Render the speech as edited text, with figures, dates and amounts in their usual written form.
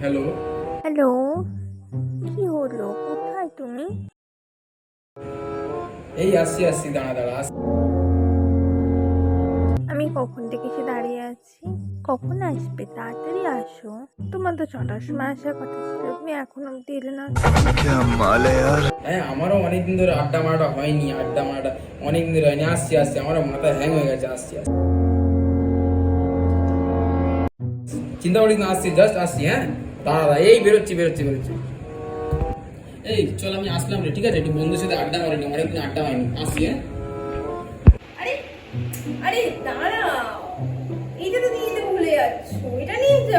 Hello. Hello, কি হলো? কোথায় তুমি? এই আসছি দাঁড়া দাঁড়া আমি কখন থেকে এসে দাঁড়িয়ে আছি। কখন আসবে? তাড়াতাড়ি আসো। তোমার তো 6টার সময় আসার কথা ছিল, তুমি এখন অব্দি এলে না। হ্যাঁ, আমারও অনেকদিন ধরে আড্ডা মারাটা হয়নি। অনেকদিন ধরে হয়নি। আসছি আমারও মাথা হ্যাং হয়ে গেছে। আসছি। চিন্তা করিস না, জাস্ট আসছি। হ্যাঁ, দাঁড়া এই বেরোচ্ছি। এই চল, আমি আসলাম রে। ঠিক আছে, একটু বন্ধুর সাথে আড্ডা মারিনি, অনেকদিন আড্ডা হয়নি। আসছি। হ্যাঁ, আরে আরে দাঁড়াও, এইটা তো নিয়ে যেতে ভুলে যাচ্ছ, এটা নিয়ে যাও।